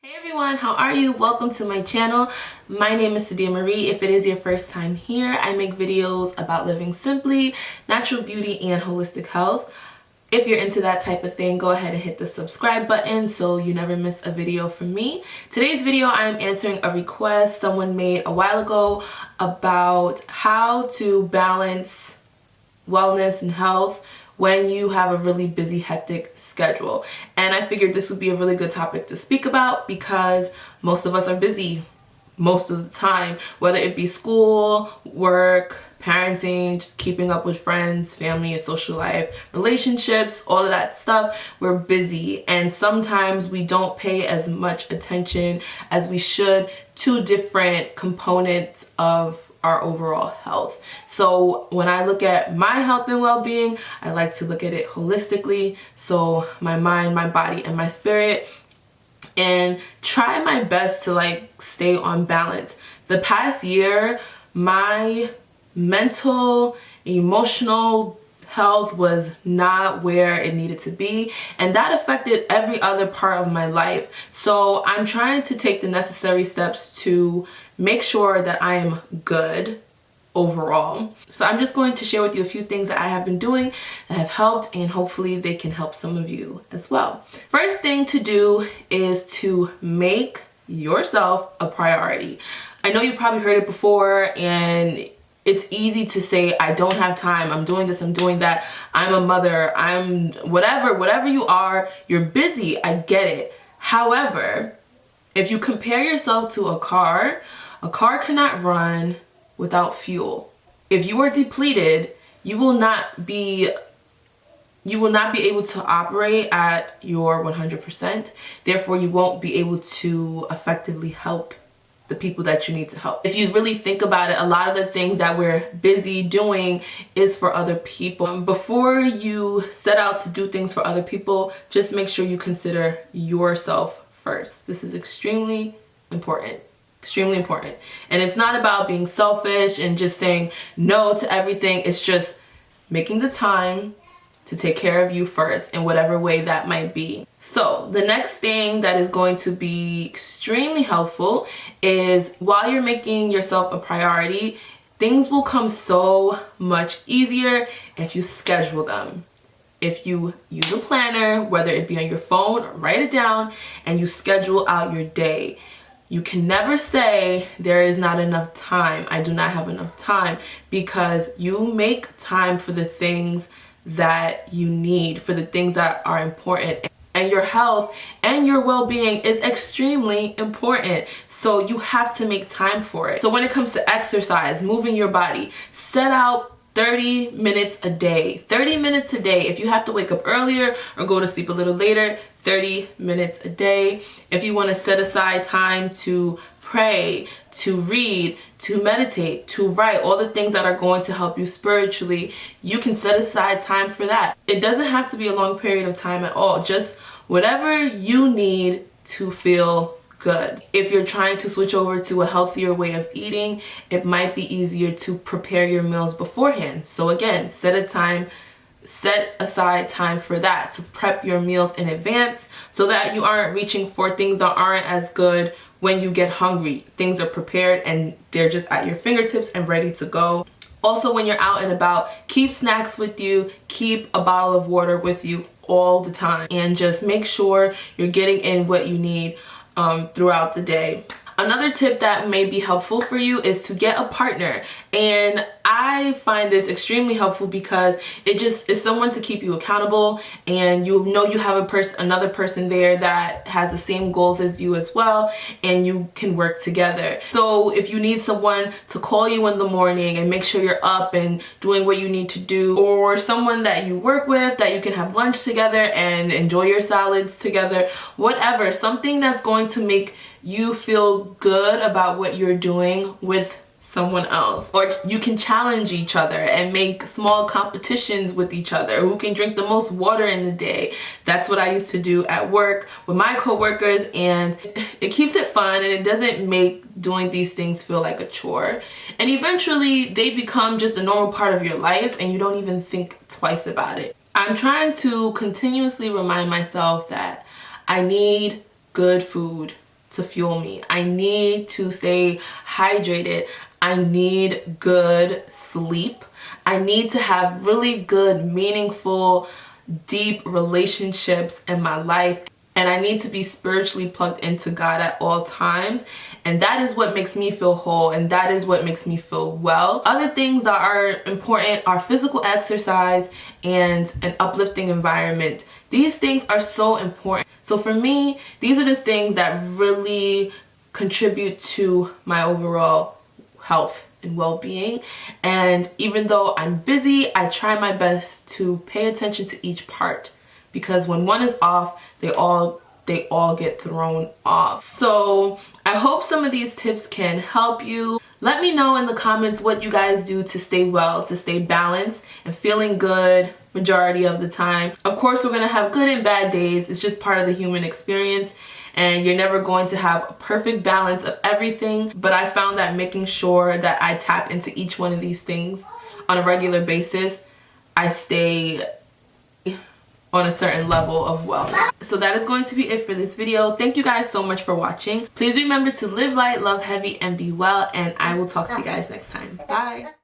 Hey everyone, how are you? Welcome to my channel. My name is Sadiya Marie. If it is your first time here, I make videos about living simply, natural beauty, and holistic health. If you're into that type of thing, go ahead and hit the subscribe button so you never miss a video from me. Today's video, I'm answering a request someone made a while ago about how to balance wellness and health when you have a really busy, hectic schedule. And I figured this would be a really good topic to speak about because most of us are busy most of the time, whether it be school, work, parenting, just keeping up with friends, family, your social life, relationships, all of that stuff. We're busy, and sometimes we don't pay as much attention as we should to different components of our overall health. So when I look at my health and well-being, I like to look at it holistically, so my mind, my body, and my spirit, and try my best to stay on balance. The past year, my mental, emotional health was not where it needed to be, and that affected every other part of my life. So I'm trying to take the necessary steps to make sure that I am good overall. So I'm just going to share with you a few things that I have been doing that have helped, and hopefully they can help some of you as well. First thing to do is to make yourself a priority. I know you've probably heard it before, and it's easy to say, I don't have time, I'm doing this, I'm doing that, I'm a mother, I'm whatever you are, you're busy, I get it. However, if you compare yourself to a car cannot run without fuel. If you are depleted, you will not be able to operate at your 100%. Therefore, you won't be able to effectively help the people that you need to help. If you really think about it, a lot of the things that we're busy doing is for other people. Before you set out to do things for other people, just make sure you consider yourself first. This is extremely important. Extremely important. And it's not about being selfish and just saying no to everything. It's just making the time to take care of you first in whatever way that might be. So the next thing that is going to be extremely helpful is, while you're making yourself a priority, things will come so much easier if you schedule them. If you use a planner, whether it be on your phone or write it down, and you schedule out your day. You can never say there is not enough time. I do not have enough time, because you make time for the things that you need, for the things that are important. And your health and your well-being is extremely important. So you have to make time for it. So when it comes to exercise, moving your body, set out 30 minutes a day. 30 minutes a day. If you have to wake up earlier or go to sleep a little later, 30 minutes a day. If you want to set aside time to pray, to read, to meditate, to write, all the things that are going to help you spiritually, you can set aside time for that. It doesn't have to be a long period of time at all. Just whatever you need to feel good. If you're trying to switch over to a healthier way of eating, it might be easier to prepare your meals beforehand. So again, set aside time for that, to prep your meals in advance so that you aren't reaching for things that aren't as good when you get hungry. Things are prepared and they're just at your fingertips and ready to go. Also, when you're out and about, keep snacks with you, keep a bottle of water with you all the time, and just make sure you're getting in what you need throughout the day. Another tip that may be helpful for you is to get a partner. And I find this extremely helpful because it just is someone to keep you accountable, and you know you have another person there that has the same goals as you as well, and you can work together. So if you need someone to call you in the morning and make sure you're up and doing what you need to do, or someone that you work with that you can have lunch together and enjoy your salads together, whatever, something that's going to make you feel good about what you're doing with someone else. Or you can challenge each other and make small competitions with each other. Who can drink the most water in the day? That's what I used to do at work with my coworkers, and it keeps it fun, and it doesn't make doing these things feel like a chore. And eventually they become just a normal part of your life, and you don't even think twice about it. I'm trying to continuously remind myself that I need good food. to fuel me. I need to stay hydrated. I need good sleep. I need to have really good, meaningful, deep relationships in my life. And I need to be spiritually plugged into God at all times. And that is what makes me feel whole, and that is what makes me feel well. Other things that are important are physical exercise and an uplifting environment. These things are so important. So for me, these are the things that really contribute to my overall health and well-being. And even though I'm busy, I try my best to pay attention to each part, because when one is off, they all get thrown off. So I hope some of these tips can help you. Let me know in the comments what you guys do to stay well, to stay balanced and feeling good majority of the time. Of course, we're gonna have good and bad days. It's just part of the human experience, and you're never going to have a perfect balance of everything. But I found that making sure that I tap into each one of these things on a regular basis, I stay on a certain level of wellness. So that is going to be it for this video. Thank you guys so much for watching. Please remember to live light, love heavy, and be well, and I will talk to you guys next time. Bye.